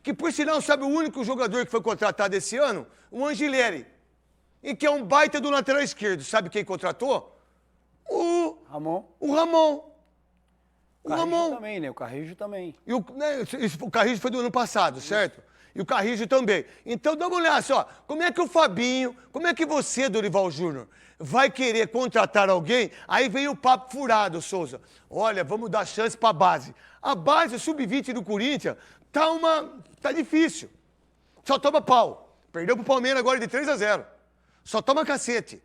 que por sinal, sabe o único jogador que foi contratado esse ano? O Anghileri. E que é um baita do lateral esquerdo. Sabe quem contratou? O Ramon. O Ramon. O Carrijo também, né? O Carrijo também. E o Carrijo foi do ano passado, certo? E o Carrijo também. Então, dá uma olhada só. Como é que o Fabinho, como é que você, Dorival Júnior, vai querer contratar alguém? Aí vem o papo furado, Souza. Olha, vamos dar chance pra base. A base, o sub-20 do Corinthians, tá difícil. Só toma pau. Perdeu pro Palmeiras agora de 3-0. Só toma cacete.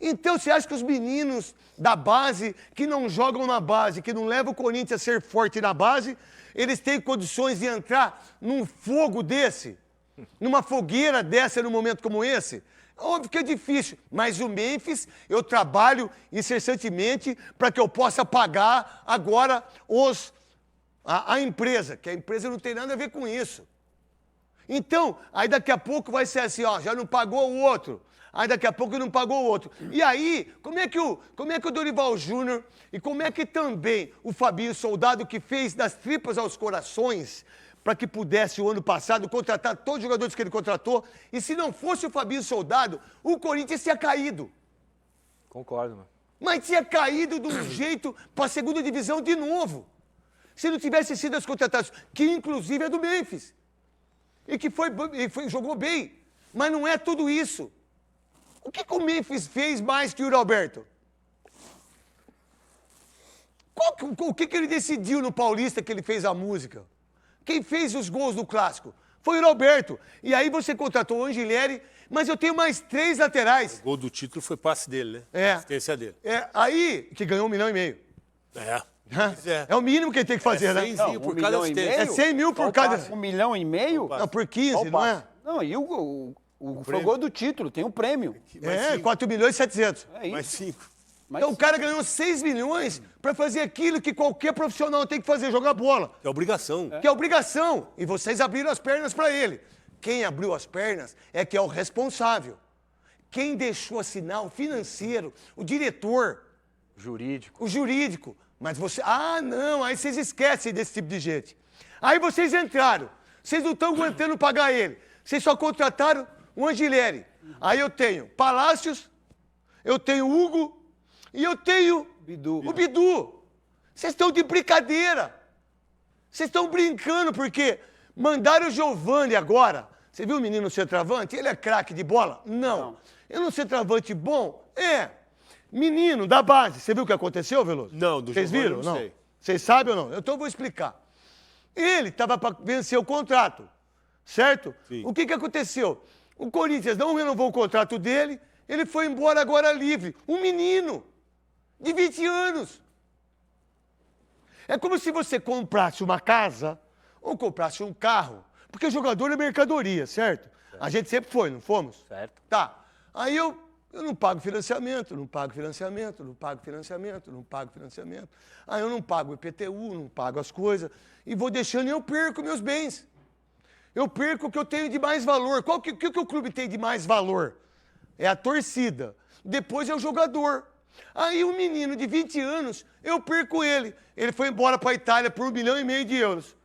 Então, você acha que os meninos da base, que não jogam na base, que não levam o Corinthians a ser forte na base, eles têm condições de entrar num fogo desse? Numa fogueira dessa num momento como esse? Óbvio que é difícil, mas o Memphis, eu trabalho incessantemente para que eu possa pagar agora a empresa, que a empresa não tem nada a ver com isso. Então, aí daqui a pouco vai ser assim, ó, já não pagou o outro. Aí daqui a pouco não pagou o outro. E aí, como é que o Dorival Júnior e como é que também o Fabinho Soldado, que fez das tripas aos corações para que pudesse o ano passado contratar todos os jogadores que ele contratou, e se não fosse o Fabinho Soldado, o Corinthians tinha caído. Concordo, mano. Mas tinha caído de um jeito para a segunda divisão de novo. Se não tivesse sido as contratações, que inclusive é do Memphis. E que jogou bem. Mas não é tudo isso. O que o Memphis fez mais que o Yuri Alberto? O que ele decidiu no Paulista que ele fez a música? Quem fez os gols do Clássico? Foi o Yuri Alberto. E aí você contratou o Anghileri, mas eu tenho mais 3 laterais. O gol do título foi passe dele, né? É. Assistência dele. Aí, que ganhou 1,5 milhão. É o mínimo que ele tem que fazer, né? 100 Não, mil por 1,5 cada milhão? assistência. É 100 mil por cada... 1,5 milhão? Não, por 15, não Qual é? passe? Não, e foi o gol do título, tem um prêmio. É, 4 milhões e 700. É isso. Mais 5. Mas Então o cara ganhou 6 milhões para fazer aquilo que qualquer profissional tem que fazer, jogar bola. É obrigação. Que é obrigação. E vocês abriram as pernas para ele. Quem abriu as pernas é que é o responsável. Quem deixou assinar o financeiro, o diretor, Jurídico. o jurídico. Mas você... Ah, não, aí vocês esquecem desse tipo de gente. Aí vocês entraram. Vocês não estão aguentando pagar ele. Vocês só contrataram o Anghileri. Aí eu tenho Palácios, eu tenho Hugo e eu tenho o Bidu. Vocês estão de brincadeira. Vocês estão brincando porque mandaram o Giovani agora. Você viu o menino centroavante? Ele é craque de bola? Não. Ele é um centroavante bom? É. Menino da base. Você viu o que aconteceu, Veloso? Não, do Vocês Giovani viram? eu não sei. Vocês sabem ou não? Então eu vou explicar. Ele estava para vencer o contrato, certo? Sim. O que aconteceu? O Corinthians não renovou o contrato dele, ele foi embora agora livre. Um menino de 20 anos. É como se você comprasse uma casa ou comprasse um carro, porque o jogador é mercadoria, certo? A gente sempre foi, não fomos? Certo. Tá. Aí eu não pago financiamento, não pago financiamento, não pago financiamento, não pago financiamento. Aí eu não pago o IPTU, não pago as coisas. E vou deixando e eu perco meus bens. Eu perco o que eu tenho de mais valor. O que o clube tem de mais valor? É a torcida. Depois é o jogador. Aí um menino de 20 anos, eu perco ele. Ele foi embora para a Itália por 1,5 milhão de euros.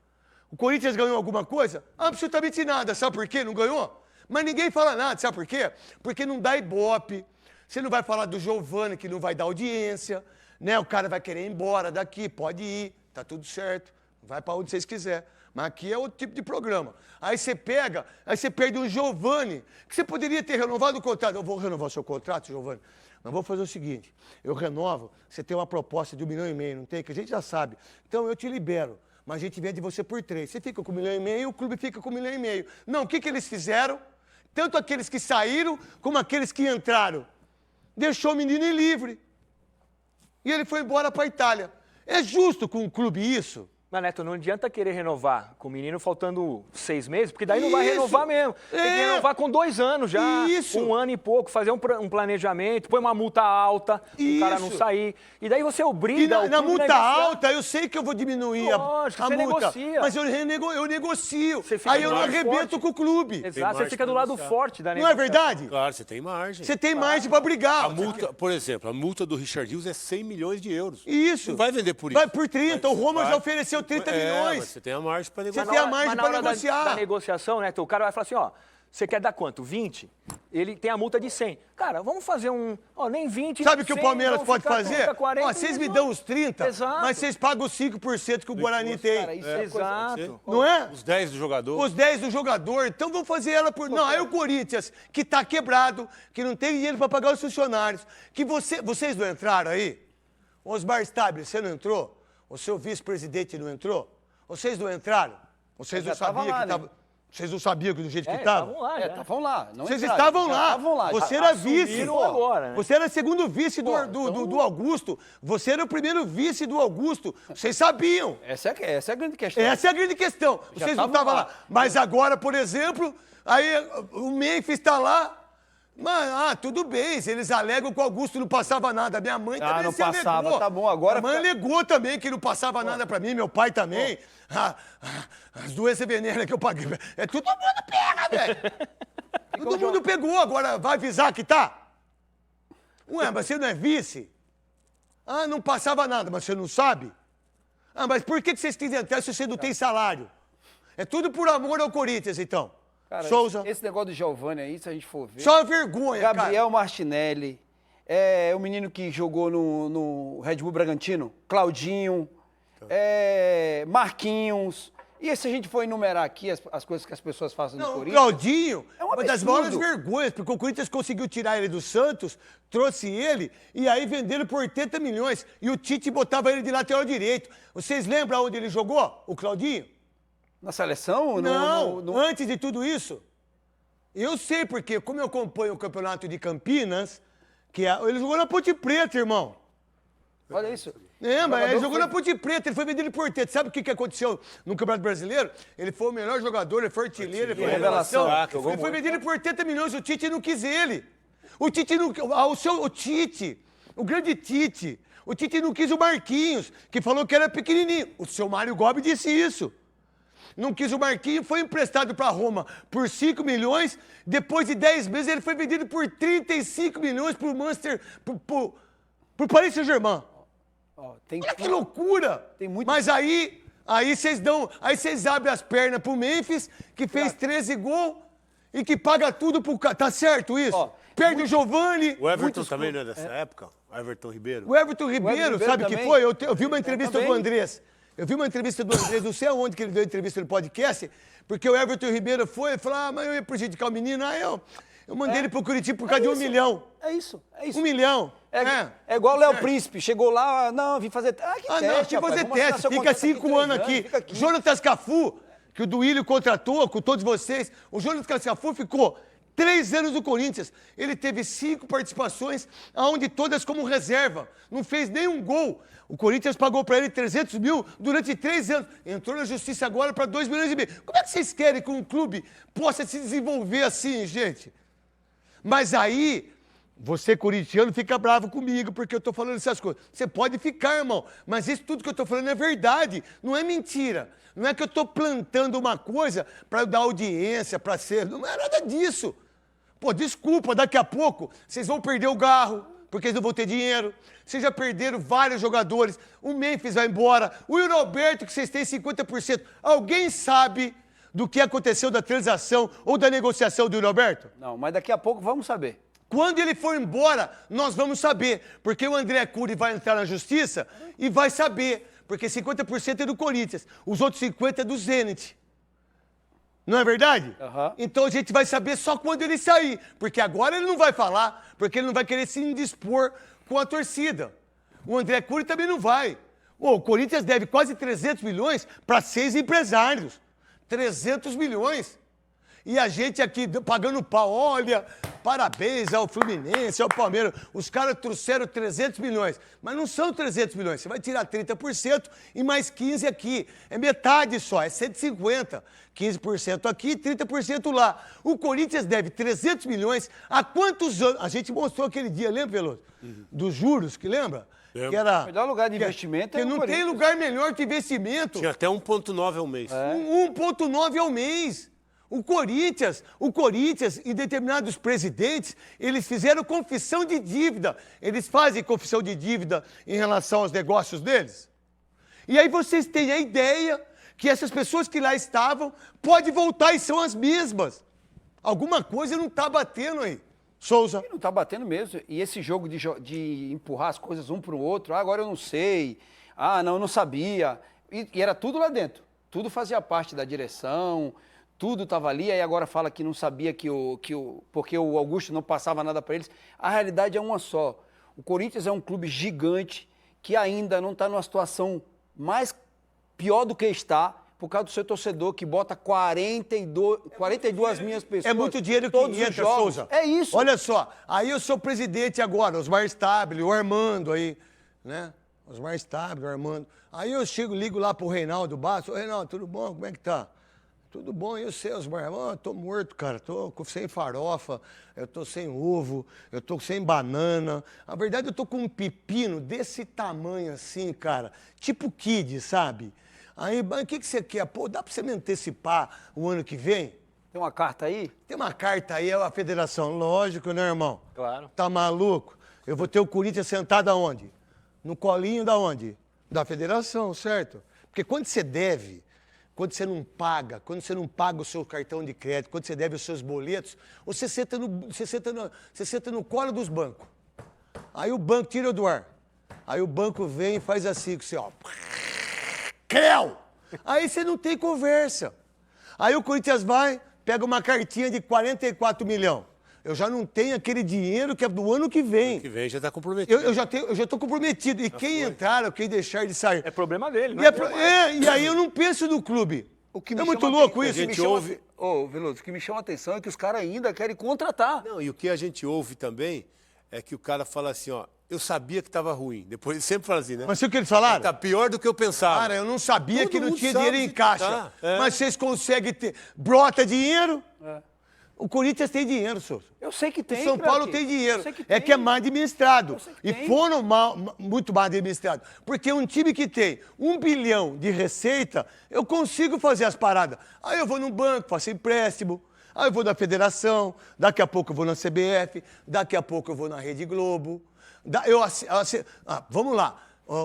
O Corinthians ganhou alguma coisa? Absolutamente nada. Sabe por quê? Não ganhou? Mas ninguém fala nada. Sabe por quê? Porque não dá ibope. Você não vai falar do Giovani, que não vai dar audiência. Né? O cara vai querer ir embora daqui. Pode ir. Tá tudo certo. Vai para onde vocês quiserem. Mas aqui é outro tipo de programa. Aí você perde um Giovani, que você poderia ter renovado o contrato. Eu vou renovar o seu contrato, Giovani. Mas vou fazer o seguinte, eu renovo, você tem uma proposta de 1,5 milhão, não tem? Que a gente já sabe. Então eu te libero, mas a gente vende você por 3. Você fica com 1,5 milhão, o clube fica com 1,5 milhão. Não, o que eles fizeram? Tanto aqueles que saíram, como aqueles que entraram. Deixou o menino livre. E ele foi embora para a Itália. É justo com um clube isso? Mas, Neto, não adianta querer renovar com o menino faltando 6 meses, porque daí não vai Isso. renovar mesmo. Tem que renovar com 2 anos já, Isso. 1 ano e pouco, fazer um planejamento, põe uma multa alta, o cara não Isso. sair. E daí você E obriga na o clube multa a negociar. alta, eu sei que eu vou diminuir Lógico, a você multa. negocia. Mas eu negocio. Você fica Aí eu do não lado arrebento forte. com o clube. Exato, você margem fica do pra lado negociar. forte da Não é negociação. verdade? Claro, você tem margem. Você tem margem para brigar. A multa, por exemplo, a multa do Richard Hughes é 100 milhões de euros. Isso. Não vai vender por isso. Vai por 30. O Roma já vai. ofereceu seu 30 milhões. Mas você tem a margem para Você negociar. tem a margem Mas na para hora negociar. Da negociação, né? O cara vai falar assim, ó, você quer dar quanto? 20? Ele tem a multa de 100. Cara, vamos fazer nem 20, Sabe o que 100, o Palmeiras vamos pode ficar fazer? 30, 40, Ó, vocês me resolve. dão os 30, Exato. mas vocês pagam os 5% que o Guarani tem. Cara, isso é coisa... Exato. Não é? Os 10 do jogador. Os 10 do jogador, então vamos fazer ela por... Não, aí o Corinthians, que tá quebrado, que não tem dinheiro para pagar os funcionários, que vocês não entraram aí? Osmar Stabile, você não entrou? O seu vice-presidente não entrou? Vocês não entraram? Vocês não já tava sabiam lá, que né? tava... Vocês não sabiam que do jeito que estava? Estavam lá, já. estavam lá. Não Vocês entraram, estavam já lá. estavam lá. Você já. era vice. Assumiram agora, né? Você era segundo vice do Augusto. Você era o primeiro vice do Augusto. Vocês sabiam. Essa é a grande questão. Essa é a grande questão. Vocês não estavam estavam lá. lá. Mas agora, por exemplo, aí o Memphis está lá. Mas, tudo bem, se eles alegam que o Augusto não passava nada. Minha mãe também não se passava, alegou. tá bom, agora A mãe fica- alegou também que não passava nada pra mim, meu pai também. As doenças venéreas que eu paguei. Todo mundo pega, velho. Todo mundo pegou, agora vai avisar que tá? Ué, mas você não é vice? Não passava nada, mas você não sabe? Mas por que vocês quisem entrar se você não tem salário? É tudo por amor ao Corinthians, então. Cara, Souza. esse negócio do Giovani aí, se a gente for ver... Só uma vergonha, Gabriel Martinelli, o menino que jogou no Red Bull Bragantino, Claudinho, Marquinhos. E se a gente for enumerar aqui as coisas que as pessoas fazem no Não, o Corinthians... Claudinho É um uma das absurdo. maiores vergonhas, porque o Corinthians conseguiu tirar ele do Santos, trouxe ele e aí venderam por 80 milhões. E o Tite botava ele de lateral direito. Vocês lembram onde ele jogou, o Claudinho? Na seleção? Não, antes de tudo isso. Eu sei porque, como eu acompanho o campeonato de Campinas, ele jogou na Ponte Preta, irmão. Olha isso. Mas ele jogou foi- na Ponte Preta, ele foi vendido por Tete. Sabe o que aconteceu no Campeonato Brasileiro? Ele foi o melhor jogador, ele foi artilheiro, ele foi Revelação. revelação. Ele foi vendido por 80 milhões, o Tite não quis ele. O Tite não... O grande Tite. O Tite não quis o Marquinhos, que falou que era pequenininho. O seu Mário Gobi disse isso. Não quis o Marquinhos, foi emprestado para Roma por 5 milhões. Depois de 10 meses, ele foi vendido por 35 milhões para o Manchester, pro Paris Saint-Germain. Olha que loucura! Tem muito- Mas aí vocês abrem as pernas pro Memphis, que fez 13 gols e que paga tudo pro cara. Tá certo isso? Ó, Perde o Giovani. O Everton também não é dessa época? O Everton Ribeiro? O Everton Ribeiro, Ribeiro sabe o que também. foi? Eu vi uma entrevista também. do Andrés. Eu vi uma entrevista do Andrés, não sei aonde que ele deu entrevista no podcast, porque o Everton Ribeiro foi e falou, mas eu ia prejudicar o menino. Aí eu mandei ele pro Curitiba por causa de 1 milhão. É isso. 1 milhão. É igual o Léo Príncipe, chegou lá, vim fazer... que Não, teste, que fazer rapaz, vamos assinar teste. seu Fica contrato aqui 5 3 anos aqui. fica aqui. Jonatas Cafu, que o Duílio contratou com todos vocês. O Jonatas Cafu ficou 3 anos no Corinthians. Ele teve 5 participações, aonde todas como reserva. Não fez nenhum gol. O Corinthians pagou para ele 300 mil durante 3 anos. Entrou na justiça agora para 2 milhões e meio. Como é que vocês querem que um clube possa se desenvolver assim, gente? Mas aí, você corintiano fica bravo comigo porque eu tô falando essas coisas. Você pode ficar, irmão, mas isso tudo que eu tô falando é verdade, não é mentira. Não é que eu tô plantando uma coisa para dar audiência, para ser... Não é nada disso. Pô, desculpa, daqui a pouco vocês vão perder o Garro, porque eles não vão ter dinheiro. Vocês já perderam vários jogadores. O Memphis vai embora. O Yuri Alberto, que vocês têm 50%. Alguém sabe do que aconteceu da transação ou da negociação do Yuri Alberto? Não, mas daqui a pouco vamos saber. Quando ele for embora, nós vamos saber. Porque o André Cury vai entrar na justiça e vai saber. Porque 50% é do Corinthians. Os outros 50% é do Zenit. Não é verdade? Aham. Então a gente vai saber só quando ele sair. Porque agora ele não vai falar, porque ele não vai querer se indispor com a torcida. O André Cury também não vai. O Corinthians deve quase 300 milhões para 6 empresários. 300 milhões. E a gente aqui pagando pau. Olha, parabéns ao Fluminense, ao Palmeiras. Os caras trouxeram 300 milhões. Mas não são 300 milhões. Você vai tirar 30% e mais 15% aqui. É metade só, é 150. 15% aqui, 30% lá. O Corinthians deve 300 milhões há quantos anos? A gente mostrou aquele dia, lembra, Veloso? Dos juros, que lembra? Lembro. Que era... O melhor lugar de investimento é Que o não tem Corinthians. lugar melhor que investimento. Tinha até 1,9 ao mês. 1,9 ao mês. O Corinthians e determinados presidentes, eles fizeram confissão de dívida. Eles fazem confissão de dívida em relação aos negócios deles. E aí vocês têm a ideia que essas pessoas que lá estavam podem voltar e são as mesmas. Alguma coisa não está batendo aí. Souza. Não tá batendo mesmo. E esse jogo de empurrar as coisas um para o outro, agora eu não sei, não, eu não sabia. E era tudo lá dentro. Tudo fazia parte da direção, tudo estava ali, aí agora fala que não sabia porque o Augusto não passava nada para eles. A realidade é uma só. O Corinthians é um clube gigante que ainda não está numa situação mais pior do que está, por causa do seu torcedor que bota 42 mil pessoas. É muito dinheiro que entra, Souza. É isso. Olha só, aí eu sou presidente agora, Osmar Stabile, o Armando aí, né? Osmar Stabile, o Armando. Aí eu chego, ligo lá pro Reinaldo Bastos. Ô, Reinaldo, tudo bom? Como é que tá? Tudo bom, e eu sei, Osmar? Eu tô morto, cara, tô sem farofa, eu tô sem ovo, eu tô sem banana. Na verdade, eu tô com um pepino desse tamanho assim, cara, tipo Kid, sabe? Aí, o que você quer? Pô, dá pra você me antecipar o ano que vem? Tem uma carta aí? Tem uma carta aí, é a federação. Lógico, né, irmão? Claro. Tá maluco? Eu vou ter o Corinthians sentado aonde? No colinho da onde? Da federação, certo? Porque quando você deve, quando você não paga o seu cartão de crédito, quando você deve os seus boletos, você senta no colo dos bancos. Aí o banco tira do ar. Aí o banco vem e faz assim com você, ó. Creu! Aí você não tem conversa. Aí o Corinthians vai, pega uma cartinha de 44 milhões. Eu já não tenho aquele dinheiro que é do ano que vem. Ano que vem já está comprometido. Eu já estou comprometido. E quem entrar ou quem deixar de sair. É problema dele, não E aí eu não penso no clube. O que É me muito chama louco aten- isso. o que me chama- Ô, Veloso, o que me chama a atenção é que os caras ainda querem contratar. Não, e o que a gente ouve também é que o cara fala assim, ó, eu sabia que estava ruim. Depois ele sempre fala assim, né? Mas sabe o que eles falaram? Tá pior do que eu pensava. Cara, eu não sabia Todo que não mundo tinha sabe dinheiro em que caixa. tá, é. Mas vocês conseguem ter. Brota dinheiro? O Corinthians tem dinheiro, Souza. Eu sei que tem, O São Paulo craque. tem dinheiro. Eu sei que É tem. que é mal administrado. Eu sei que E tem. foram muito mal administrados. Porque um time que tem 1 bilhão de receita, eu consigo fazer as paradas. Aí eu vou num banco, faço empréstimo. Aí eu vou na federação. Daqui a pouco eu vou na CBF. Daqui a pouco eu vou na Rede Globo. Vamos lá.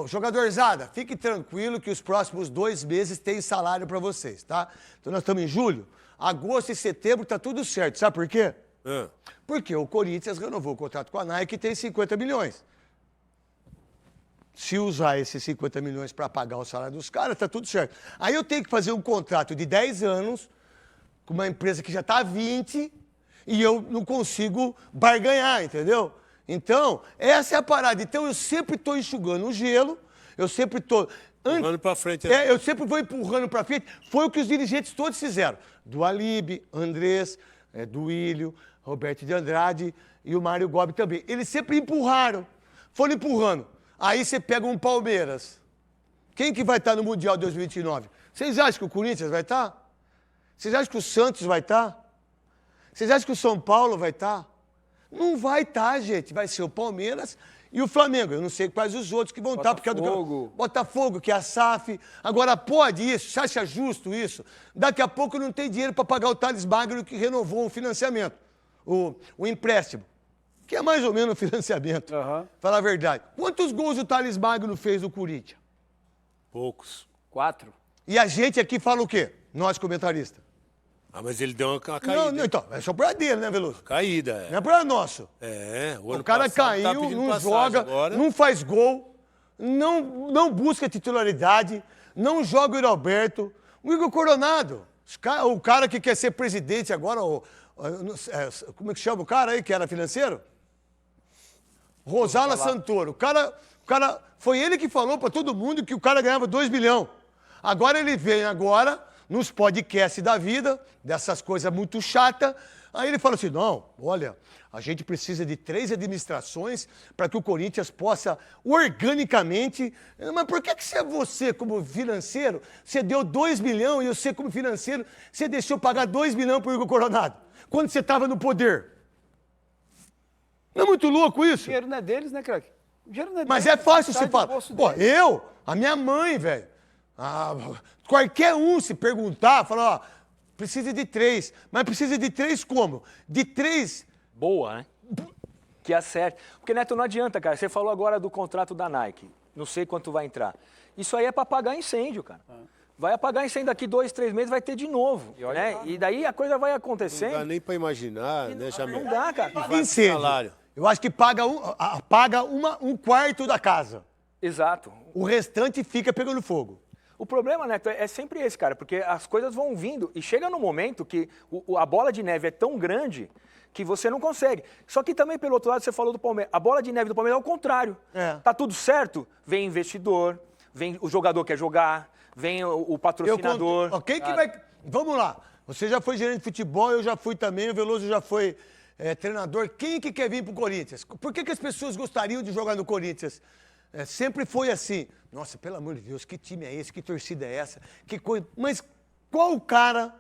Jogadorzada, fique tranquilo que os próximos 2 meses tem salário para vocês, tá? Então nós estamos em julho. Agosto e setembro tá tudo certo. Sabe por quê? Porque o Corinthians renovou o contrato com a Nike e tem 50 milhões. Se usar esses 50 milhões para pagar o salário dos caras, tá tudo certo. Aí eu tenho que fazer um contrato de 10 anos com uma empresa que já está há 20 e eu não consigo barganhar, entendeu? Então, essa é a parada. Então, eu sempre estou enxugando o gelo, eu sempre estou... Empurrando pra frente. Eu sempre vou empurrando para frente. Foi o que os dirigentes todos fizeram. Do Alibe, Andrés, do Willio, Roberto de Andrade e o Mário Gobi também. Eles sempre empurraram. Foram empurrando. Aí você pega um Palmeiras. Quem que vai estar no Mundial 2029? Vocês acham que o Corinthians vai estar? Vocês acham que o Santos vai estar? Vocês acham que o São Paulo vai estar? Não vai estar, gente. Vai ser o Palmeiras e o Flamengo. Eu não sei quais os outros que vão estar. Porque é do Botafogo, que é a SAF. Agora, pode isso? Você acha justo isso? Daqui a pouco não tem dinheiro para pagar o Thales Magno que renovou o financiamento, o empréstimo, que é mais ou menos o financiamento. Fala a verdade. Quantos gols o Thales Magno fez no Corinthians? Poucos. 4. E a gente aqui fala o quê? Nós, comentaristas. Mas ele deu uma caída. Não, então, é só pra dele, né, Veloso? Caída, Não é pra nosso. o ano O cara passado caiu, tá pedindo não passagem joga, agora. não faz gol, não busca titularidade, não joga o Roberto. O Igor Coronado, o cara que quer ser presidente agora, como é que chama o cara aí que era financeiro? Rosala Santoro. O cara, foi ele que falou pra todo mundo que o cara ganhava 2 milhões. Agora ele vem nos podcasts da vida, dessas coisas muito chatas. Aí ele fala assim, não, olha, a gente precisa de 3 administrações para que o Corinthians possa organicamente... Mas por que você, como financeiro, você deu 2 milhões e você, como financeiro, você deixou pagar 2 milhões para o Igor Coronado, quando você estava no poder? Não é muito louco isso? O dinheiro não é deles, né, craque? O dinheiro não é Mas deles. é fácil Sai se do falar. bolso Pô, deles. a minha mãe, velho. Qualquer um se perguntar, falar, ó, precisa de 3. Mas precisa de 3 como? De 3... Boa, né? Que acerte. Porque, Neto, não adianta, cara. Você falou agora do contrato da Nike. Não sei quanto vai entrar. Isso aí é para apagar incêndio, cara. Vai apagar incêndio daqui 2, 3 meses, vai ter de novo. Né? E daí a coisa vai Não acontecendo. dá nem pra imaginar, né, Jamel? Não dá, cara. Paga incêndio. salário. Eu acho que paga um quarto da casa. Exato. O restante fica pegando fogo. O problema, Neto, é sempre esse, cara, porque as coisas vão vindo e chega no momento que a bola de neve é tão grande que você não consegue. Só que também, pelo outro lado, você falou do Palmeiras. A bola de neve do Palmeiras é o contrário. É. Tá tudo certo, vem investidor, vem o jogador quer jogar, vem o patrocinador. Quem que vai... Vamos lá. Você já foi gerente de futebol, eu já fui também, o Veloso já foi treinador. Quem que quer vir pro Corinthians? Por que as pessoas gostariam de jogar no Corinthians? Sempre foi assim. Nossa, pelo amor de Deus, que time é esse? Que torcida é essa? Que coisa... Mas qual cara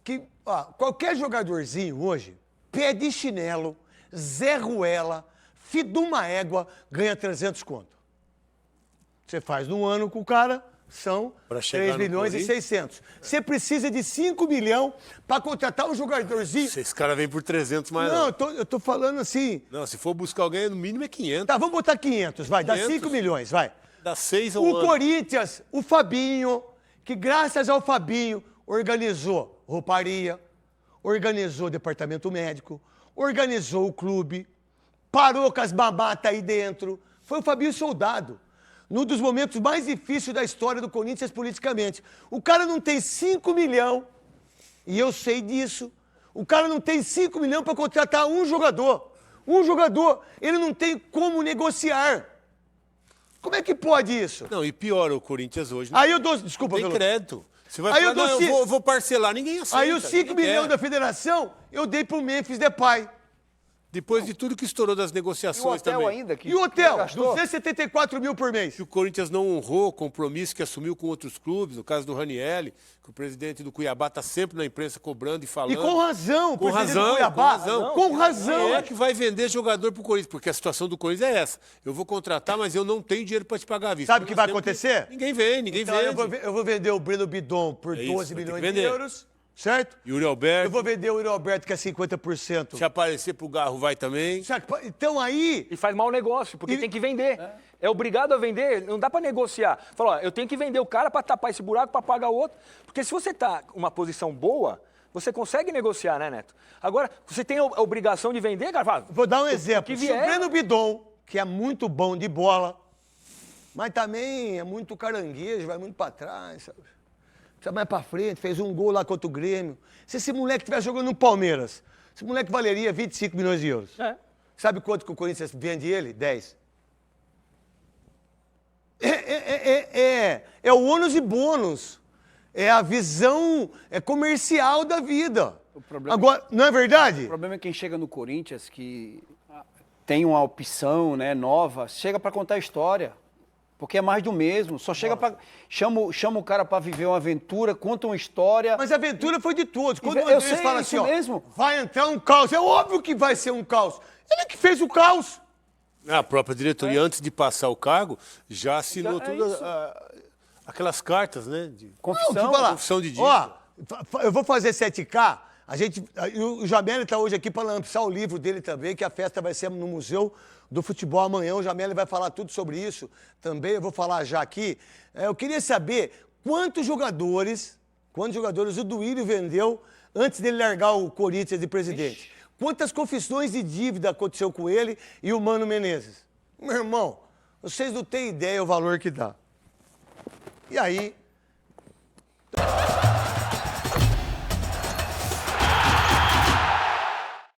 que... qualquer jogadorzinho hoje, pé de chinelo, Zé Ruela, filho de uma égua, ganha 300 conto. Você faz num ano com o cara, são Pra chegar 3 no milhões e Corinthians? 600. Você precisa de 5 milhões para contratar um jogadorzinho. Esse cara vem por 300 mais. Não, eu tô falando assim. Não, se for buscar alguém, no mínimo é 500. Tá, vamos botar 500, vai. Dá 500? 5 milhões, vai. Dá 6 ao O ano. Corinthians, o Fabinho, que graças ao Fabinho organizou rouparia, organizou departamento médico, organizou o clube, parou com as babatas aí dentro. Foi o Fabinho Soldado. Num dos momentos mais difíceis da história do Corinthians politicamente. O cara não tem 5 milhões, e eu sei disso. O cara não tem 5 milhões para contratar um jogador. Um jogador, ele não tem como negociar. Como é que pode isso? Não, e pior, o Corinthians hoje não Aí eu dou, desculpa, tem Veloso. crédito. Você vai Aí falar, eu dou não, ci- eu vou parcelar, ninguém aceita. Aí os 5 ninguém milhões quer. da federação, eu dei pro Memphis Depay. Depois de tudo que estourou das E o negociações hotel também. ainda? Que E o hotel, gastou? 274 mil por mês. Que o Corinthians não honrou o compromisso que assumiu com outros clubes, no caso do Ranielli, que o presidente do Cuiabá está sempre na imprensa cobrando e falando. E com razão, Com presidente do razão, Cuiabá. com razão. Com razão. Quem é que vai vender jogador pro Corinthians? Porque a situação do Corinthians é essa. Eu vou contratar, mas eu não tenho dinheiro para te pagar à vista. Sabe o que vai acontecer? Ninguém vem, ninguém Então, vende. eu vou vender o Breno Bidon por É isso, 12 vai ter milhões que de vender. euros, certo? Yuri Eu Alberto, vou vender o Yuri Alberto, que é 50%. se aparecer pro Garro, vai também. Então aí, E faz mau negócio, porque E- tem que vender. É obrigado a vender, não dá para negociar. Fala, ó, eu tenho que vender o cara para tapar esse buraco, para pagar o outro. Porque se você tá em uma posição boa, você consegue negociar, né, Neto? Agora, você tem a obrigação de vender, cara, fala, vou dar um exemplo. que Se o vier- Breno Bidon, que é muito bom de bola, mas também é muito caranguejo, vai muito pra trás, sabe? Precisa mais pra frente, fez um gol lá contra o Grêmio. Se esse moleque estiver jogando no Palmeiras, esse moleque valeria 25 milhões de euros. É. Sabe quanto que o Corinthians vende ele? 10. É o ônus e bônus. É a visão comercial da vida. O problema- Agora, não é verdade? O problema é quem chega no Corinthians, que tem uma opção, né, nova, chega para contar história. Porque é mais do mesmo. Só chega para. Chama o cara para viver uma aventura, conta uma história. Mas a aventura foi de todos. Quando o Eu Andrés sei, fala isso assim, ó, mesmo. vai entrar um caos. É óbvio que vai ser um caos. Ele que fez o caos. A própria diretoria, antes de passar o cargo, já assinou Já é todas isso. aquelas cartas, né? de- Confissão. Não, deixa eu falar. confissão de dívida. Ó, eu vou fazer 7K. O Jamel está hoje aqui para lançar o livro dele também, que a festa vai ser no Museu do Futebol amanhã. O Jamel vai falar tudo sobre isso também. Eu vou falar já aqui. Eu queria saber quantos jogadores o Duílio vendeu antes dele largar o Corinthians de presidente. Quantas confissões de dívida aconteceu com ele e o Mano Menezes? Meu irmão, vocês não têm ideia o valor que dá. E aí,